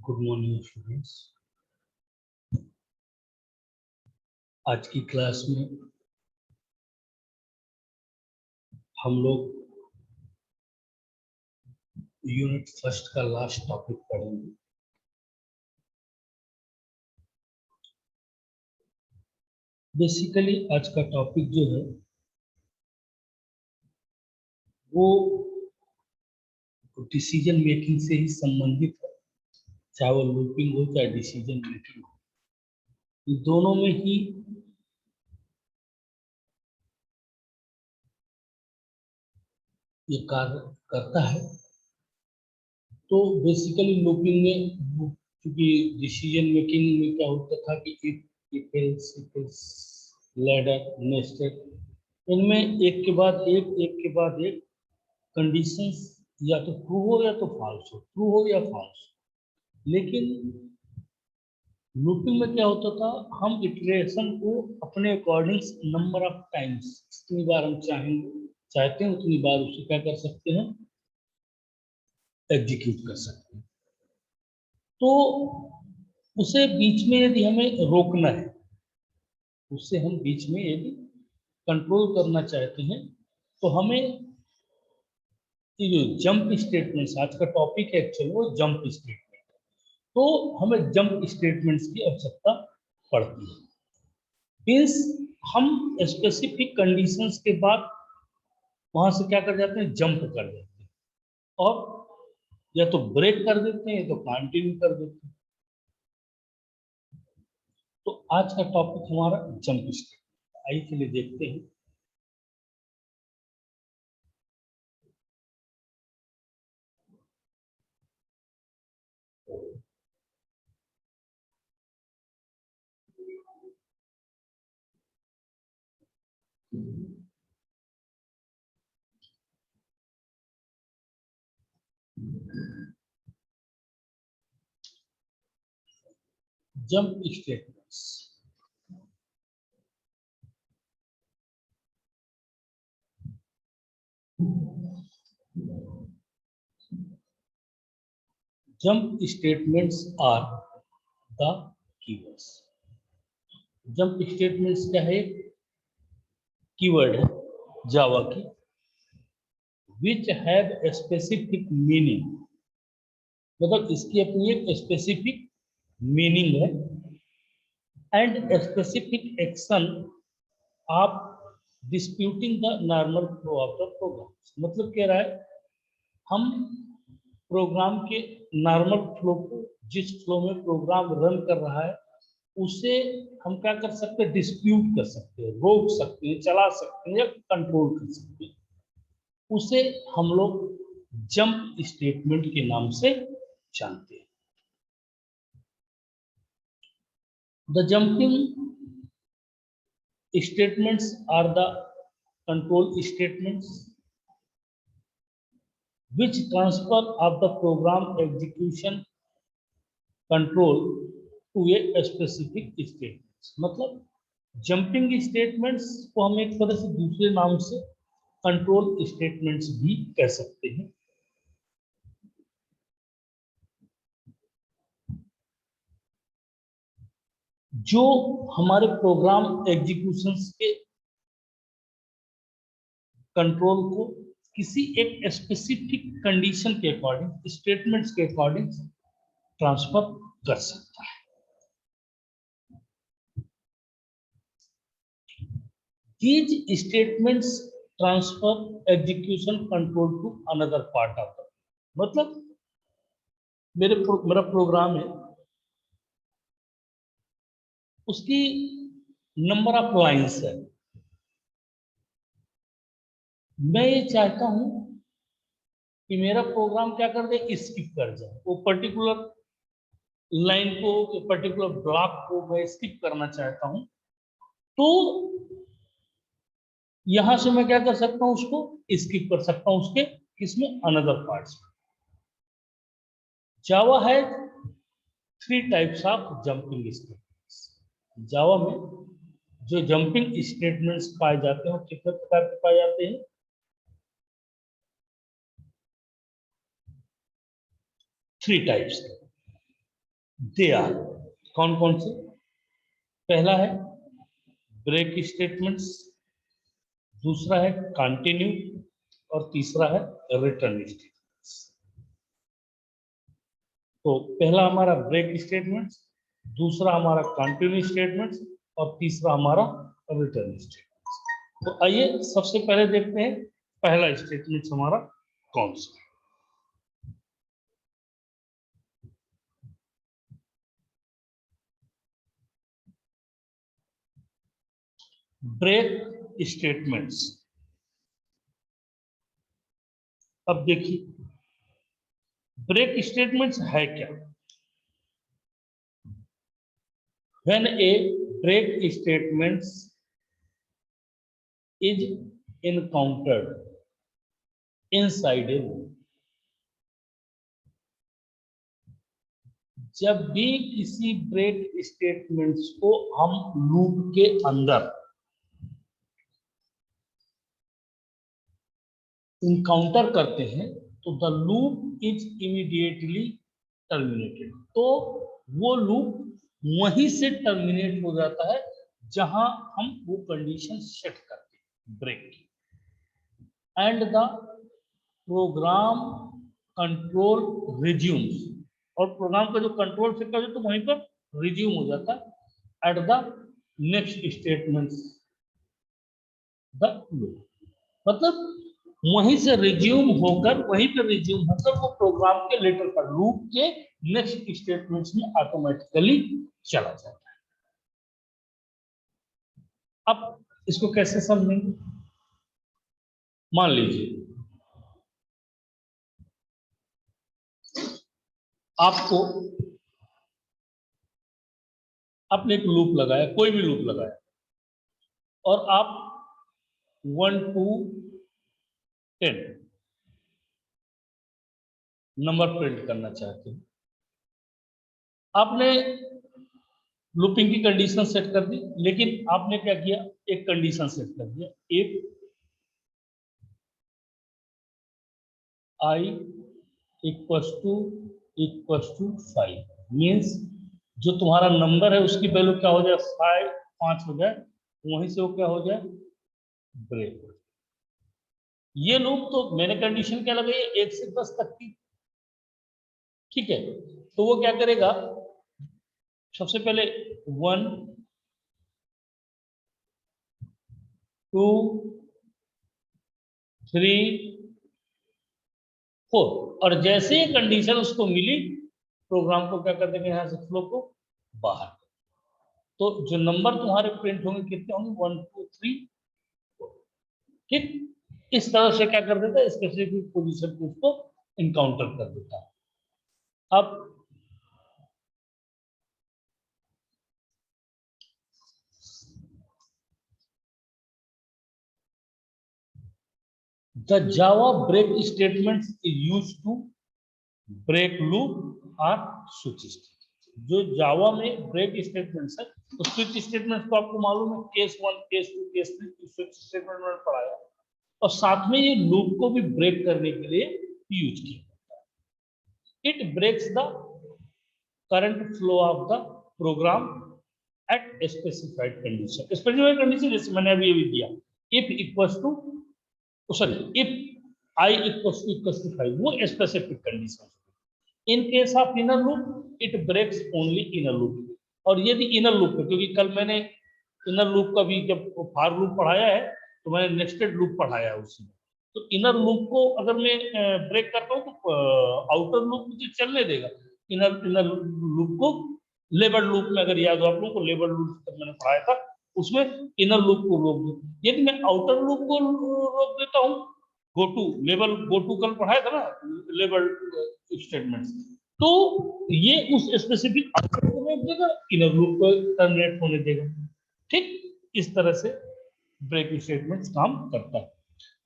Good morning students. आज की class में हम लोग यूनिट फर्स्ट का लास्ट टॉपिक पढ़ेंगे। बेसिकली आज का टॉपिक जो है वो डिसीजन मेकिंग से ही संबंधित है, चाहे वो लूपिंग हो चाहे डिसीजन मेकिंग हो, इन दोनों में ही ये कार्य करता है। तो बेसिकली लूपिंग में क्योंकि डिसीजन मेकिंग में क्या होता था कि इफ एल्स लैडर नेस्टेड, इनमें एक के बाद एक कंडीशंस या तो ट्रू हो या तो फॉल्स हो, ट्रू हो या फॉल्स। लेकिन लूपिंग में क्या होता था, हम इटरेशन को अपने अकॉर्डिंग नंबर ऑफ टाइम्स, जितनी बार हम चाहते हैं उतनी बार उसे क्या कर सकते हैं, एग्जीक्यूट कर सकते हैं। तो उसे बीच में यदि हमें रोकना है, उससे हम बीच में यदि कंट्रोल करना चाहते हैं तो हमें ये जो जंप स्टेटमेंट्स, आज का टॉपिक है एक्चुअली वो जंप स्टेटमेंट, तो हमें जंप स्टेटमेंट्स की आवश्यकता पड़ती है। मीन्स हम स्पेसिफिक कंडीशंस के बाद वहां से क्या कर जाते हैं, जंप कर देते हैं और या तो ब्रेक कर देते हैं या तो कंटिन्यू कर देते हैं। तो आज का टॉपिक हमारा जंप स्टेटमेंट। आइए चलिए देखते हैं। Jump statements, jump statements are the keywords. Jump statements क्या है, कीवर्ड है जावा की, which have a specific meaning, मतलब इसकी अपनी एक स्पेसिफिक मीनिंग है, and specific action of disputing the normal flow of the program. मतलब कह रहा है हम प्रोग्राम के नॉर्मल फ्लो को, जिस फ्लो में प्रोग्राम रन कर रहा है उसे हम क्या कर सकते हैं, डिस्प्यूट कर सकते हैं, रोक सकते हैं, चला सकते हैं या कंट्रोल कर सकते हैं। उसे हम लोग जंप स्टेटमेंट के नाम से जानते हैं। The jumping statements are the control statements which transfer of the program execution control to a specific statements। मतलब जंपिंग स्टेटमेंट्स को हम एक तरह से दूसरे नाम से कंट्रोल स्टेटमेंट्स भी कह सकते हैं। जो हमारे प्रोग्राम एग्जीक्यूशंस के कंट्रोल को किसी एक स्पेसिफिक कंडीशन के अकॉर्डिंग, स्टेटमेंट्स के अकॉर्डिंग ट्रांसफर कर सकता है। These statements transfer execution control to another part of the, मतलब मेरा प्रोग्राम है, उसकी नंबर ऑफ लाइंस है, मैं ये चाहता हूं कि मेरा प्रोग्राम क्या कर दे, स्किप कर जाए, वो पर्टिकुलर लाइन को, पर्टिकुलर ब्लॉक को मैं स्किप करना चाहता हूं, तो यहां से मैं क्या कर सकता हूं, उसको स्किप कर सकता हूं उसके किसमें, अनदर पार्ट्स में। जावा है 3 टाइप्स ऑफ जंपिंग स्टेटमेंट्स। जावा में जो जंपिंग स्टेटमेंट्स पाए जाते हैं वो कितने प्रकार के पाए जाते हैं, 3 टाइप्स के। दे आर कौन कौन से? पहला है ब्रेक स्टेटमेंट्स, दूसरा है कंटिन्यू और तीसरा है रिटर्न स्टेटमेंट्स। तो पहला हमारा ब्रेक स्टेटमेंट्स, दूसरा हमारा कंटिन्यू स्टेटमेंट्स और तीसरा हमारा रिटर्न स्टेटमेंट्स। तो आइए सबसे पहले देखते हैं पहला स्टेटमेंट हमारा कौन सा है। Break statements. अब देखिए ब्रेक स्टेटमेंट्स है क्या? When a break statements is encountered inside a loop. जब भी किसी ब्रेक स्टेटमेंट्स को हम लूप के अंदर इनकाउंटर करते हैं तो the loop is immediately terminated. तो वो लूप वहीं से टर्मिनेट हो जाता है जहां हम वो कंडीशन सेट करते हैं ब्रेक की। And the program control resumes, और प्रोग्राम का जो कंट्रोल सेट कर तो वहीं पर रिज्यूम हो जाता है at the next statements the loop. मतलब वहीं से रिज्यूम होकर वहीं पर रिज्यूम होकर वो प्रोग्राम के लेटर पर लूप के नेक्स्ट स्टेटमेंट्स में ऑटोमेटिकली चला जाता है। अब इसको कैसे समझेंगे? मान लीजिए आपको आपने एक लूप लगाया, कोई भी लूप लगाया, और आप 1 to 10 नंबर प्रिंट करना चाहते हैं। आपने लूपिंग की कंडीशन सेट कर दी, लेकिन आपने क्या किया, एक कंडीशन सेट कर दिया, if I equals to 5 means जो तुम्हारा नंबर है उसकी वैल्यू क्या हो जाए, 5 हो जाए, वहीं से वो क्या हो जाए, ब्रेक। ये लूप तो मैंने कंडीशन क्या लगाई है, 1 से 10 तक की, ठीक है। तो वो क्या करेगा, सबसे पहले 1 2 3 4, और जैसे ही कंडीशन उसको मिली प्रोग्राम को क्या कर देंगे, यहां से फ्लो को बाहर। तो जो नंबर तुम्हारे प्रिंट होंगे कितने होंगे, 1 2 3 4, ठीक। इस तरह से क्या कर देता है, स्पेसिफिक पोजीशन को उसको इनकाउंटर कर देता है। अब the Java break statements is used to break loop और switch statement। जो जावा में ब्रेक स्टेटमेंट्स है, तो स्विच स्टेटमेंट्स तो आपको मालूम है, case 1 case 2 case 3 switch statement मैंने पढ़ाया, और साथ में ये लूप को भी ब्रेक करने के लिए यूज किया जाता है। It breaks the current flow of the program at specified condition. Specified condition जैसे मैंने अभी दिया, if equals to, sorry, if I equals to 5, वो specific condition. In case of inner loop it breaks only inner loop. और यदि inner loop है, क्योंकि कल मैंने इनर लूप का भी जब फॉर लूप पढ़ाया है तो मैंने नेस्टेड लूप पढ़ाया है उसमें। तो इनर लूप को अगर मैं ब्रेक करता हूँ तो आउटर लूप मुझे चलने देगा, इनर इनर लूप को लेबर लूप में, अगर याद हो आप लोगों को, लेबर लूप तक मैंने पढ़ाया था, उसमें इनर लूप को रोक दो। यदि मैं आउटर लूप को रोक देता हूँ, गो टू कल पढ़ाया था ना, लेबल स्टेटमेंट्स, तो ये उस स्पेसिफिक आउटर को रोक देगा, इनर लूप को टर्मिनेट होने देगा, ठीक। इस तरह से ब्रेक स्टेटमेंट्स काम करता है।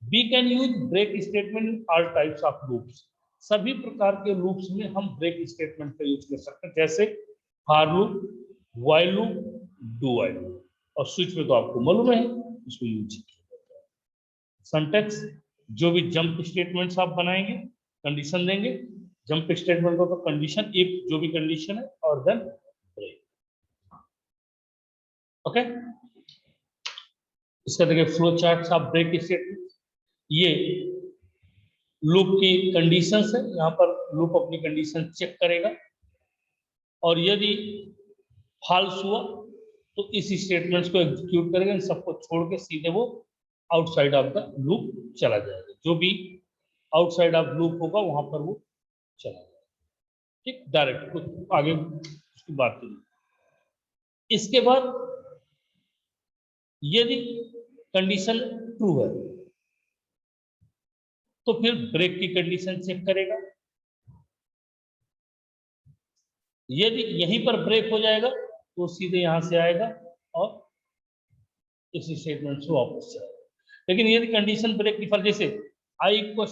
We can use break statement in all types of loops. सभी प्रकार के लूप्स में हम ब्रेक स्टेटमेंट का यूज कर सकते हैं, जैसे for loop, while loop, do while loop, और स्विच में तो आपको मालूम है उसको यूज किया जाता है। सिंटैक्स, जो भी जंप स्टेटमेंट्स आप बनाएंगे, कंडीशन देंगे, जंप स्टेटमेंट को तो कंडीशन इफ जो भी कंडीशन है और देन ब्रेक। ओके, इसका देखिए flow chart of break statement. ये लूप की कंडीशंस है, यहाँ पर लूप अपनी कंडीशन चेक करेगा और यदि फॉल्स हुआ तो इस स्टेटमेंट्स को एग्जीक्यूट करेगा, इन सबको छोड़ के सीधे वो आउटसाइड ऑफ द लूप चला जाएगा। जो भी आउटसाइड ऑफ लूप होगा वहां पर वो चला जाएगा। ठीक, डायरेक्ट कुछ आगे उसकी बात नहीं। इसके बाद यदि कंडीशन ट्रू है तो फिर ब्रेक की कंडीशन चेक करेगा। यदि यहीं पर ब्रेक हो जाएगा तो सीधे यहां से आएगा और इस स्टेटमेंट से वापस जाएगा। लेकिन यदि कंडीशन ब्रेक की फल, जैसे आई इक्वल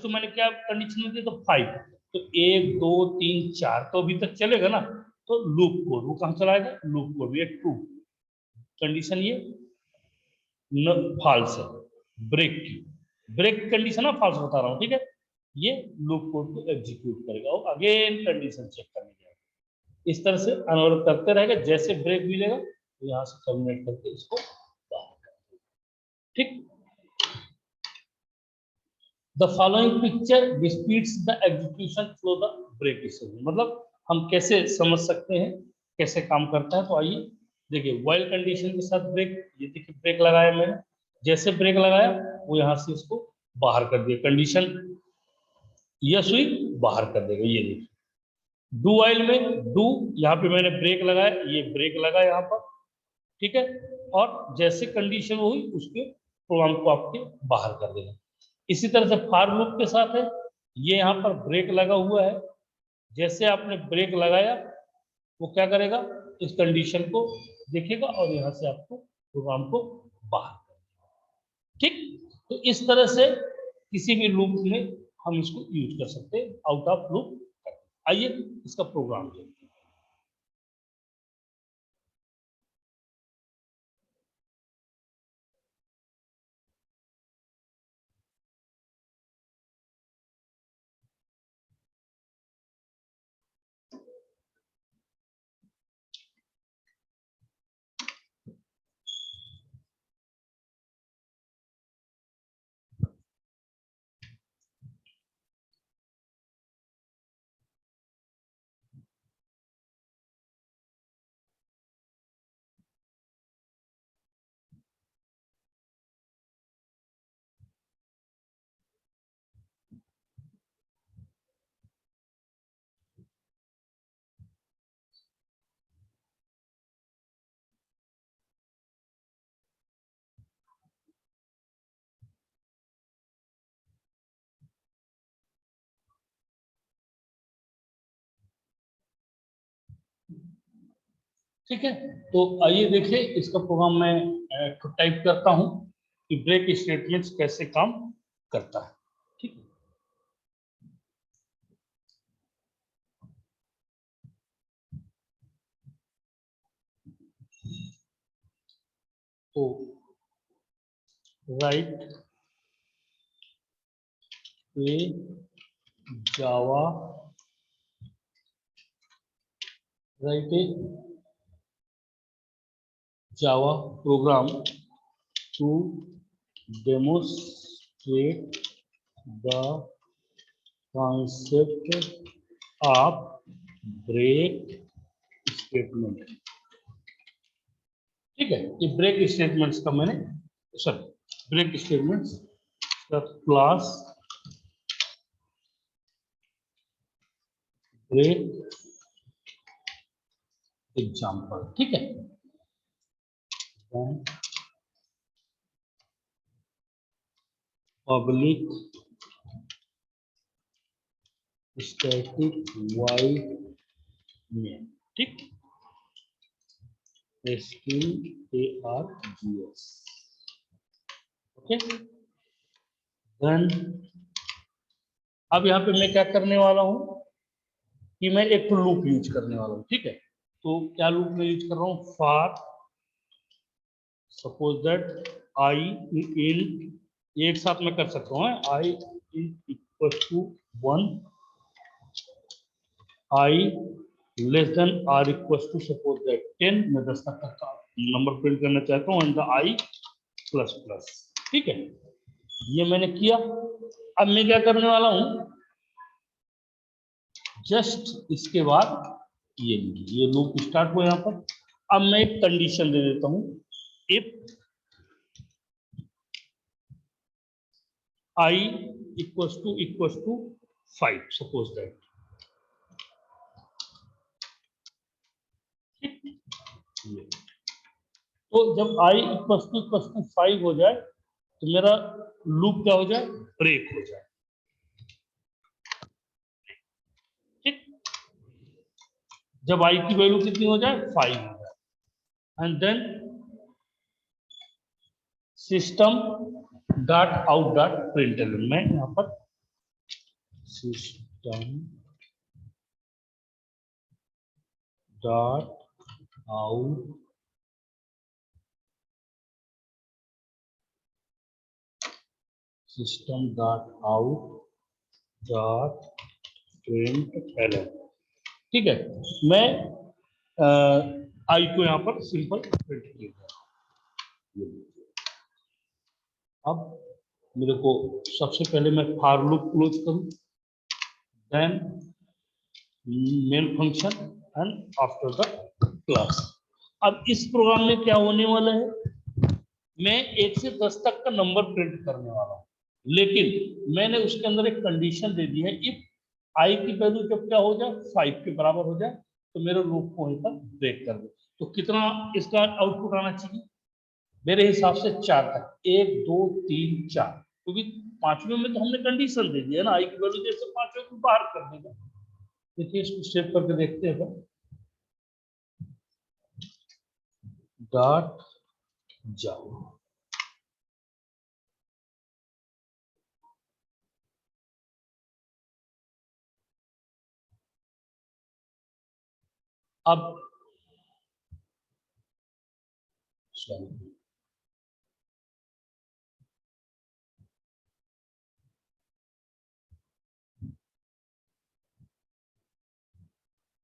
टू मैंने क्या कंडीशन दी, तो 5, तो 1 2 3 4 तो अभी तक चलेगा ना, तो लूप कोड वो कहां चलाएगा, लूप कोड ये ट्रू कंडीशन, ये फॉल्स है ब्रेक की, ब्रेक कंडीशन है फॉल्स बता रहा हूं, ठीक है। ये लूप कोड को एग्जीक्यूट करेगा और अगेन कंडीशन चेक करने जाएगा। इस तरह से अनवरत करते रहेगा, जैसे ब्रेक मिलेगा तो यहां से टर्मिनेट करके इसको बाहर कर देगा। ठीक, the following picture disputes the execution flow the break statement. मतलब हम कैसे समझ सकते हैं कैसे काम करता है, तो आइए देखिए। व्हाइल कंडीशन के साथ ब्रेक, ये देखिए ब्रेक लगाया मैंने, जैसे ब्रेक लगाया वो यहां से इसको बाहर कर दिया, कंडीशन यस हुई बाहर कर देगा। ये देखिए डू व्हाइल में डू, यहाँ पे मैंने ब्रेक लगाया, ये ब्रेक लगा यहाँ पर, ठीक है, और जैसे कंडीशन हुई उसके प्रोग्राम को आपके बाहर कर देगा। इसी तरह से फॉर लूप के साथ है, ये यहाँ पर ब्रेक लगा हुआ है, जैसे आपने ब्रेक लगाया वो क्या करेगा, इस कंडीशन को देखेगा और यहाँ से आपको प्रोग्राम को बाहर कर देगा। ठीक, तो इस तरह से किसी भी लूप में हम इसको यूज कर सकते हैं, आउट ऑफ लूप। आइए इसका प्रोग्राम देखते हैं। ठीक है, तो आइए देखिए इसका प्रोग्राम मैं टाइप करता हूं कि ब्रेक स्टेटमेंट्स कैसे काम करता है। ठीक है, तो right a Java, right a Java program to demonstrate the concept of break statement। ठीक है, ये ब्रेक स्टेटमेंट्स का मैंने, सॉरी ब्रेक स्टेटमेंट्स का क्लास ब्रेक एग्जाम्पल। ठीक है, पब्लिक स्टैटिक वाइड में, ठीक, STARGS। ओके, देन अब यहाँ पे मैं क्या करने वाला हूँ कि मैं एक लूप यूज करने वाला हूँ। ठीक है, तो क्या लूप में यूज कर रहा हूँ, for suppose that I in, एक साथ में कर सकता हूँ, I is equal to 1 I less than or equal to suppose that 10, मैं 10 तक का नंबर प्रिंट करना चाहता हूँ and the I plus plus. ठीक है, ये मैंने किया। अब मैं क्या करने वाला हूं, जस्ट इसके बाद ये लूप स्टार्ट हुआ यहाँ पर। अब मैं एक कंडीशन दे देता हूं, if I equal to 5 suppose that. तो जब आई इक्वल टू 5 हो जाए तो मेरा लूप क्या हो जाए, ब्रेक हो जाए। ठीक, जब आई की वैल्यू कितनी हो जाए, 5 हो जाए and then system dot out dot println, मैं यहाँ पर system dot out system dot out dot println. ठीक है, मैं आई को यहाँ पर सिंपल प्रिंट किया। अब मेरे को सबसे पहले मैं फॉर लूप क्लोज करूं, then main function and after the class. अब इस प्रोग्राम में क्या होने वाला है, मैं 1 से 10 तक का नंबर प्रिंट करने वाला हूं, लेकिन मैंने उसके अंदर एक कंडीशन दे दी है, इफ आई की वैल्यू जब क्या हो जाए 5 के बराबर हो जाए तो मेरे लूप को वहीं पर ब्रेक कर दो। तो कितना इसका आउटपुट आना चाहिए, मेरे हिसाब से 4 तक, 1 2 3 4, क्योंकि पांचवें में तो हमने कंडीशन दे दी है ना, आई की वैल्यू जैसे पांचवें को बाहर कर देगा। देखिए इसको सेव करके देखते हैं, डॉट जाओ। अब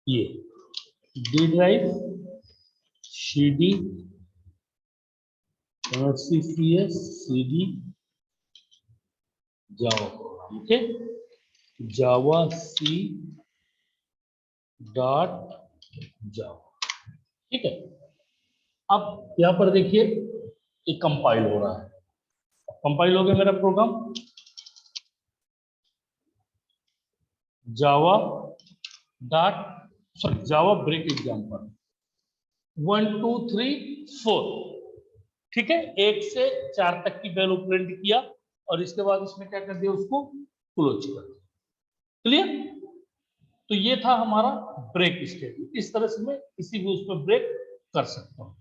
ये D drive C D CCS CD Java program, okay, Java C dot Java. ठीक है, अब यहाँ पर देखिए ये कंपाइल हो रहा है, कंपाइल हो गया मेरा प्रोग्राम। जावा डॉट सॉरी जावा ब्रेक एग्जाम्पल 1 2 3 4। ठीक है, 1 से 4 तक की वैल्यू प्रिंट किया और इसके बाद इसमें क्या कर दिया, उसको क्लोज कर दिया। क्लियर, तो ये था हमारा ब्रेक स्टेटमेंट। इस तरह से मैं किसी भी उसमें ब्रेक कर सकता हूं।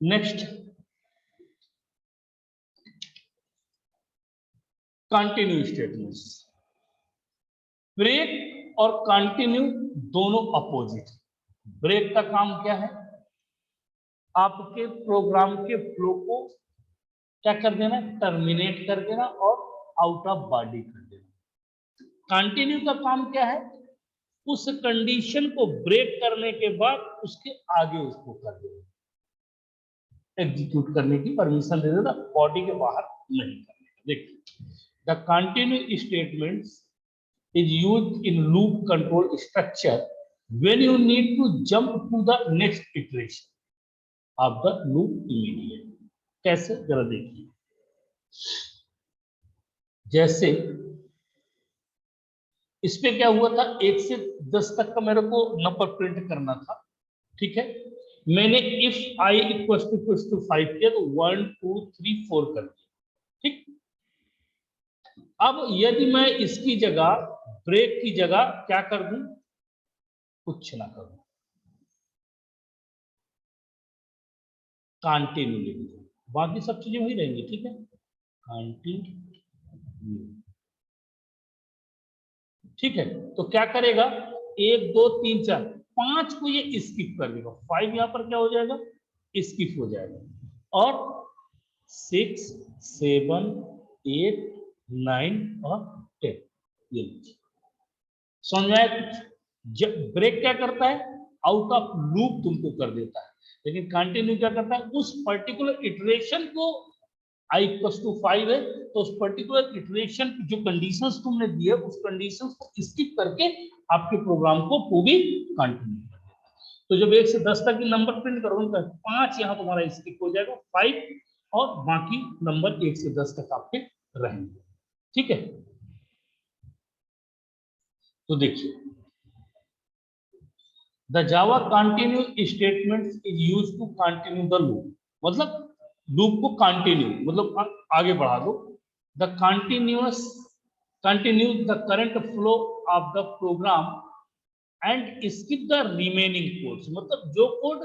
Next continue statements. ब्रेक और कंटिन्यू दोनों अपोजिट। ब्रेक का काम क्या है, आपके प्रोग्राम के फ्लो को क्या कर देना, टर्मिनेट कर देना और आउट ऑफ बॉडी कर देना। कंटिन्यू का काम क्या है, उस कंडीशन को ब्रेक करने के बाद उसके आगे उसको कर देना, एग्जीक्यूट करने की परमिशन दे देना, बॉडी के बाहर नहीं करने का। देखिए, the continue statements is used in loop control structure when you need to jump to the next iteration of the loop immediately। कैसे, जरा देखिए, जैसे इस पे क्या हुआ था, 1 से 10 तक का मेरे को नंबर प्रिंट करना था। ठीक है, मैंने इफ आई इक्वल टू 5 किया तो 1 2 3 4 कर दिया। ठीक, अब यदि मैं इसकी जगह ब्रेक की जगह क्या कर दूं, कुछ ना करूं, कंटिन्यू लिख दूं, बाकी सब चीजें वही रहेंगी। ठीक है, कंटिन्यू। ठीक है, तो क्या करेगा, 1 2 3 4 5 को ये स्किप कर देगा, 5 यहां पर क्या हो जाएगा, स्किप हो जाएगा, और 6 7 8 9 और 10 ये लीजिए। समझ में आया कुछ? जब ब्रेक क्या करता है, आउट ऑफ लूप तुमको कर देता है, लेकिन कंटिन्यू क्या करता है, उस पर्टिकुलर इटरेशन को i इक्वल टू 5 है तो उस पर्टिकुलर इटरेशन की जो कंडीशंस तुमने दी है उस कंडीशंस को स्किप करके आपके प्रोग्राम को वो भी कंटिन्यू कर देता है। तो जब 1 से 10 तक की नंबर प्रिंट करोगे तो 5 यहाँ तुम्हारा स्किप हो जाएगा, 5 और बाकी नंबर 1 से 10 तक आपके रहेंगे। ठीक है, तो देखिए the Java continue statement is use to continue the loop, मतलब लूप को कंटिन्यू मतलब आगे बढ़ा दो। The continue the current flow of the program and skip the remaining codes, मतलब जो कोड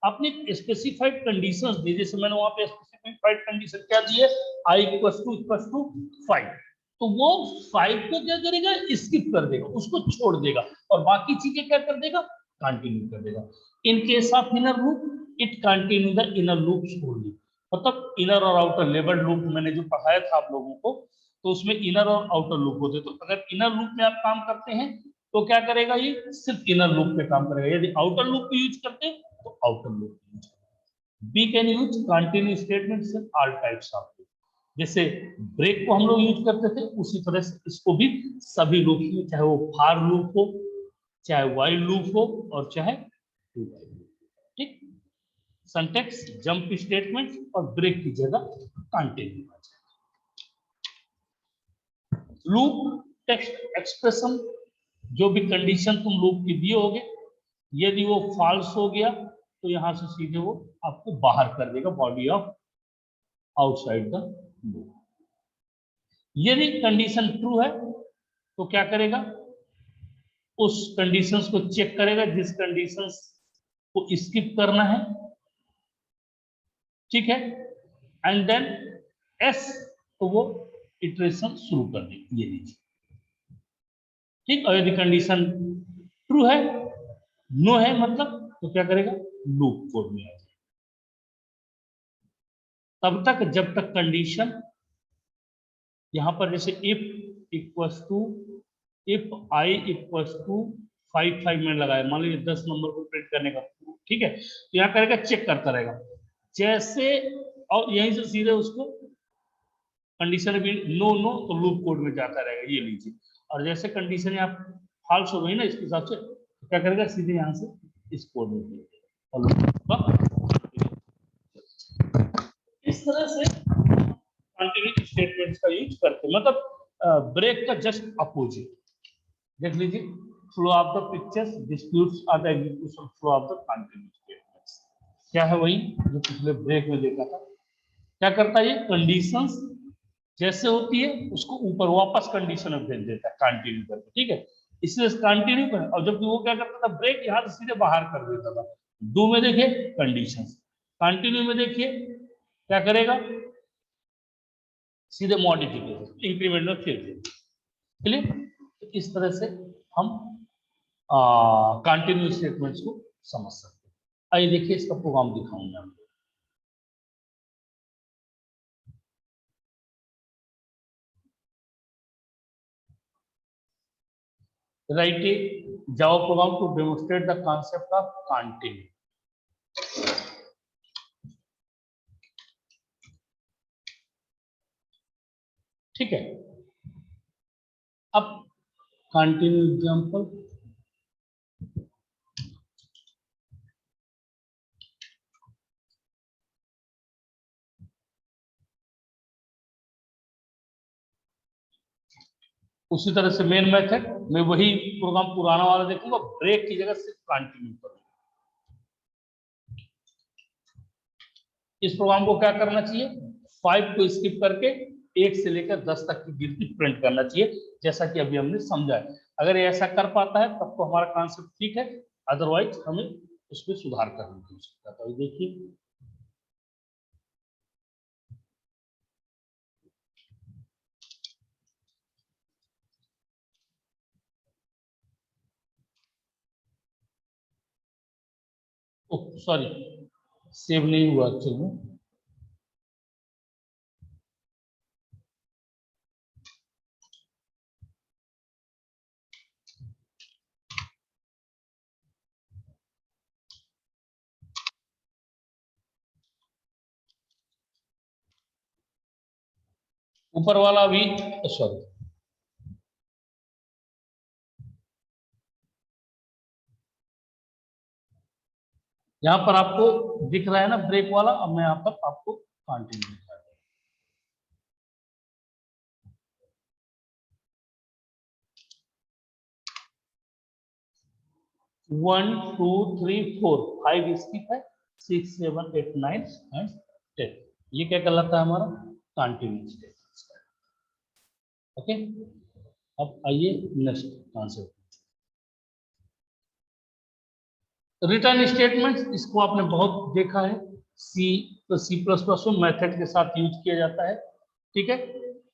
अपनी स्पेसिफाइड कंडीशंस दी, जैसे मैंने वहां पे स्पेसिफाइड कंडीशन क्या दी है, i इक्वल टू 5, तो वो 5 को क्या करेगा, स्किप कर देगा, उसको छोड़ देगा और बाकी चीजें क्या कर देगा, कंटिन्यू कर देगा। इन case of inner loop it continue the inner loops only, मतलब इनर और आउटर लेबल लूप मैंने जो पढ़ाया था आप लोगों को, तो उसमें इनर और आउटर लूप होते, तो अगर इनर लूप में आप काम करते हैं तो क्या करेगा, ये सिर्फ इनर लूप पे काम करेगा, यदि आउटर लूप यूज करते हैं तो आउटर लूप यूज करेगा। We can use continue statements in all types of loop, जैसे ब्रेक को हम लोग यूज करते थे उसी तरह से इसको भी सभी लूप में, चाहे वो फॉर लूप हो, चाहे व्हाइल लूप हो और चाहे डू व्हाइल लूप। ठीक, सिंटैक्स जंप स्टेटमेंट और ब्रेक की जगह कंटिन्यू आ जाए। लूप टेक्स्ट एक्सप्रेशन, जो भी कंडीशन तुम लूप की दिए होगे, यदि वो फॉल्स हो गया तो यहां से सीधे वो आपको बाहर कर देगा, body of outside the loop. यदि कंडीशन ट्रू है तो क्या करेगा, उस कंडीशंस को चेक करेगा जिस कंडीशंस को स्किप करना है, ठीक है, एंड देन एस, तो वो इटरेशन शुरू कर देगी, ये लीजिए। ठीक, और यदि कंडीशन ट्रू है, नो है मतलब, तो क्या करेगा, लूप कोड में आ जाएगा। तब तक जब तक कंडीशन यहां पर जैसे if equals to, if I equals to 5 मैंने लगाया, मान लीजिए 10 नंबर को प्रिंट करने का, ठीक है, तो यहाँ करेगा चेक करता रहेगा जैसे, और यहीं से सीधे उसको कंडीशन भी नो नो तो लूप कोड में जाता रहेगा, ये लीजिए। और जैसे कंडीशन यहाँ फॉल्स हो गई ना, इसके हिसाब से तो क्या करेगा, सीधे यहाँ से इस कोड में भेज देगा और इस तरह से कंटिन्यू स्टेटमेंट्स का यूज करते हैं, मतलब ब्रेक का जस्ट अपोजिट। देख लीजिए, flow of the pictures disputes are the execution flow of the continue statements, क्या है वही जो पिछले ब्रेक में देखा था। क्या करता है ये, कंडीशंस जैसे होती है उसको ऊपर वापस कंडीशन में भेज देता है कंटिन्यू करके, ठीक है, इसलिए कंटिन्यू कर, और जब वो क्या करता था, ब्रेक यहां से सीधे बाहर कर देता था। डू में देखिए कंडीशंस, कंटिन्यू में देखिए क्या करेगा, सीधे मॉडिफिकेशन इंक्रीमेंट में फिर दे। क्लियर, इस तरह से हम कंटिन्यू स्टेटमेंट्स को समझ सकते हैं। आइए देखिए इसका प्रोग्राम दिखाऊंगा आपको। Write a Java program to demonstrate the concept of continue. ठीक है, अब कंटिन्यू एग्जांपल, उसी तरह से मेन मेथड मैं वही प्रोग्राम पुराना वाला देखूंगा, ब्रेक की जगह सिर्फ कंटिन्यू करूंगा। इस प्रोग्राम को क्या करना चाहिए, 5 को स्किप करके 1 से लेकर 10 तक की गिनती प्रिंट करना चाहिए, जैसा कि अभी हमने समझा है। अगर ये ऐसा कर पाता है तब तो हमारा कॉन्सेप्ट ठीक है, अदरवाइज हमें उसमें सुधार करने की आवश्यकता है। देखिए सॉरी, सेव नहीं हुआ एक्चुअल में, ऊपर वाला भी, सॉरी, यहाँ पर आपको दिख रहा है ना ब्रेक वाला, अब मैं यहाँ पर आपको कंटिन्यू दिखा रहा 1 2 3 4 5 स्किप है, 6 7 8 9 एंड 10, ये क्या कहलाता है हमारा कंटिन्यू स्टेटमेंट। ओके, अब आइए नेक्स्ट कॉन्सेप्ट, रिटर्न स्टेटमेंट। इसको आपने बहुत देखा है, सी प्लस प्लस मेथड के साथ यूज किया जाता है, ठीक है।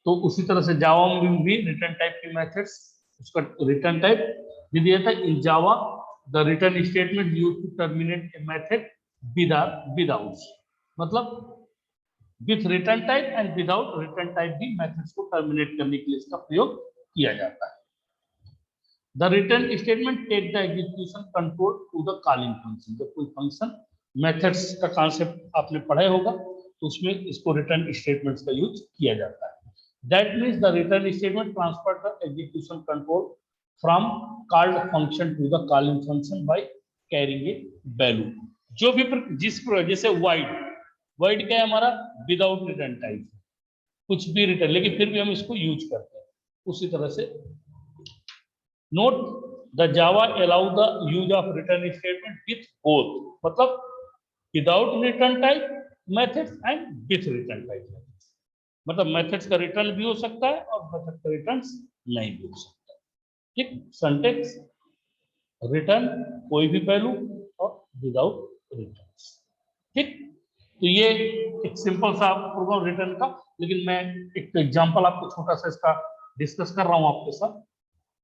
तो उसी तरह से जावा में भी रिटर्न टाइप की मेथड्स, उसका रिटर्न टाइप दे दिया था in Java, the return statement use to terminate a method without, मतलब with return type and without return type भी मेथड्स को टर्मिनेट करने के लिए इसका प्रयोग किया जाता है। The return statement take the execution control to the calling function। जब कोई फंक्शन मेथड्स का कॉन्सेप्ट आपने पढ़ा होगा तो उसमें इसको रिटर्न स्टेटमेंट्स का यूज किया जाता है। That means the return statement transfer the execution control from called function to the calling function by carrying a value। जो भी जैसे void क्या है हमारा, विदाउट रिटर्न टाइप, कुछ भी रिटर्न, लेकिन फिर भी हम इसको यूज करते हैं उसी तरह से। Note the Java allow the use of return statement with both, मतलब without return type methods and with return type methods, मतलब methods का रिटर्न भी हो सकता है और मेथड का रिटर्न नहीं भी हो सकता है, ठीक। सिंटैक्स रिटर्न कोई भी वैल्यू और विदाउट रिटर्न, ठीक। तो ये एक सिंपल सा प्रोग्राम रिटर्न का, लेकिन मैं एक एग्जांपल आपको छोटा सा इसका डिस्कस कर रहा हूं आपके साथ,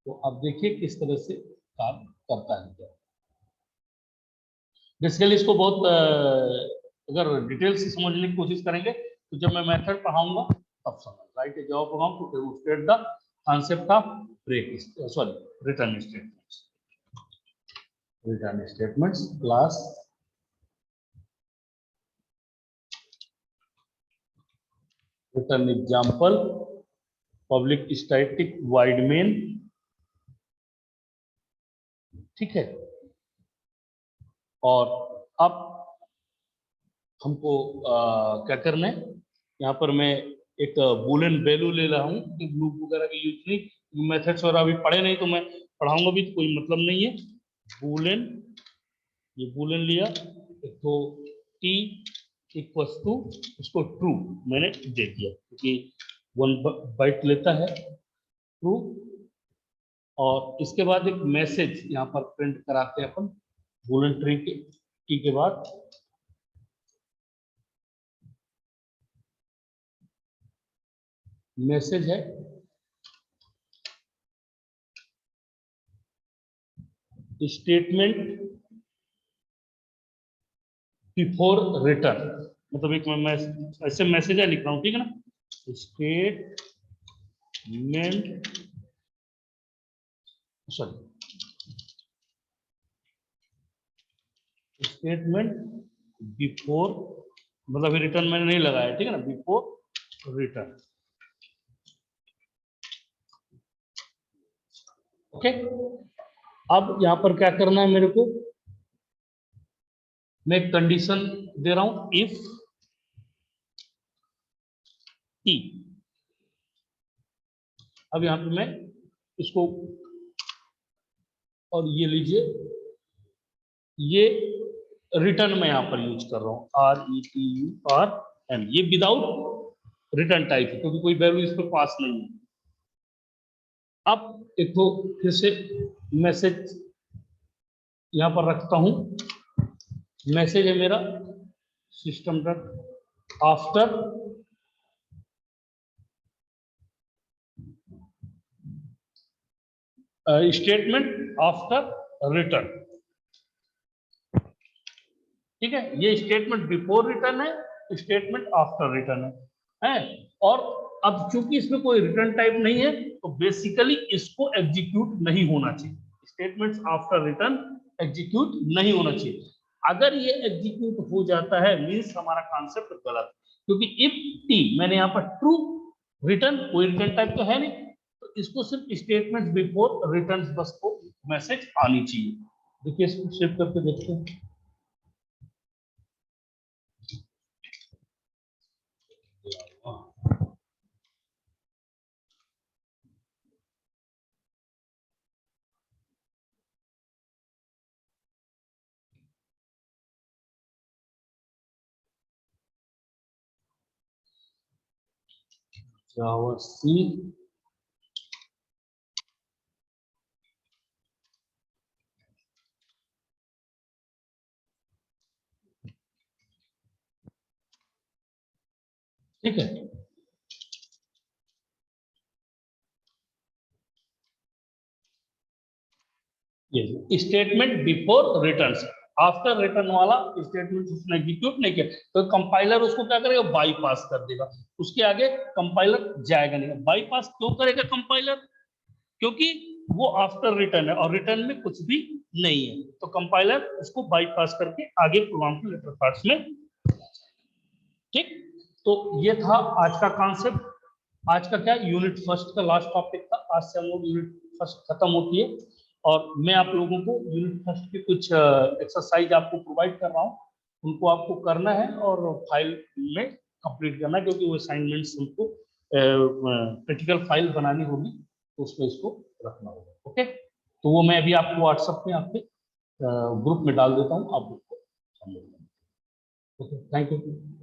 तो आप देखिए किस तरह से काम करता है। बेसिकली इसको बहुत अगर डिटेल से समझने की कोशिश करेंगे तो जब मैं मेथड पढ़ाऊंगा तब समझ, right a Java program to demonstrate the concept of return statements class return example public static void main, ठीक है। और अब हमको क्या करना है, यहाँ पर मैं एक बूलियन वैल्यू ले रहा हूँ, लूप वगैरह की यूज नहीं, मेथड्स वगैरह अभी पढ़े नहीं तो मैं पढ़ाऊंगा भी तो कोई मतलब नहीं है। बूलियन, ये बूलियन लिया, तो टी इक्वल्स टू, उसको ट्रू मैंने दे दिया क्योंकि 1 बाइट लेता है, ट्रू। और इसके बाद एक मैसेज यहाँ पर प्रिंट कराते हैं अपन बूलियन ट्री के बाद, मैसेज है स्टेटमेंट बिफोर रिटर्न, मतलब एक मैं ऐसे मैसेज है लिख रहा हूं, ठीक है ना, स्टेटमेंट बिफोर, मतलब रिटर्न मैंने नहीं लगाया, ठीक है ना, बिफोर रिटर्न, ओके। अब यहां पर क्या करना है मेरे को, मैं कंडीशन दे रहा हूं इफ टी। अब यहां पे मैं इसको, और ये लीजिए, ये रिटर्न में यहां पर यूज कर रहा हूं RETURN, ये विदाउट रिटर्न टाइप है क्योंकि कोई वैल्यू इस पर पास नहीं है। अब एक तो फिर से मैसेज यहां पर रखता हूं, मैसेज है मेरा system dot after statement after return, ठीक है। ये स्टेटमेंट बिफोर रिटर्न है, स्टेटमेंट आफ्टर रिटर्न है। और अब चूंकि इसमें कोई रिटर्न टाइप नहीं है तो बेसिकली इसको एग्जीक्यूट नहीं होना चाहिए, स्टेटमेंट्स आफ्टर रिटर्न एग्जीक्यूट नहीं होना चाहिए। अगर ये एग्जीक्यूट हो जाता है मींस हमारा कॉन्सेप्ट गलत, क्योंकि इफ टी, मैंने यहाँ पर ट्रू रिटर्न कोई रिटर्न टाइप तो है नहीं, तो इसको सिर्फ स्टेटमेंट बिफोर रिटर्न बस को मैसेज आनी चाहिए। देखिए इसको सेव करके देखते हैं। जावा सी ठीक है। ये statement before return, after return वाला स्टेटमेंट उसने एग्जीक्यूट नहीं किया तो कंपाइलर उसको क्या करेगा, बाईपास कर देगा, उसके आगे कंपाइलर जाएगा नहीं। बाईपास क्यों करेगा कंपाइलर, क्योंकि वो आफ्टर रिटर्न है और रिटर्न में कुछ भी नहीं है, तो कंपाइलर उसको बाईपास करके आगे प्रोग्राम के लेटर पार्ट्स में। ठीक, तो ये था आज का कॉन्सेप्ट। आज का क्या यूनिट फर्स्ट का लास्ट टॉपिक था, आज से हम लोग यूनिट फर्स्ट खत्म होती है और मैं आप लोगों को यूनिट फर्स्ट के कुछ एक्सरसाइज आपको प्रोवाइड कर रहा हूँ, उनको आपको करना है और फाइल में कंप्लीट करना है, क्योंकि वो असाइनमेंट्स हमको क्रिटिकल फाइल बनानी होगी, तो उसमें इसको रखना होगा। ओके, तो वो मैं अभी आपको व्हाट्सएप में आपके ग्रुप में डाल देता हूँ, आप उसको समझ लेंगे। Okay, thank you.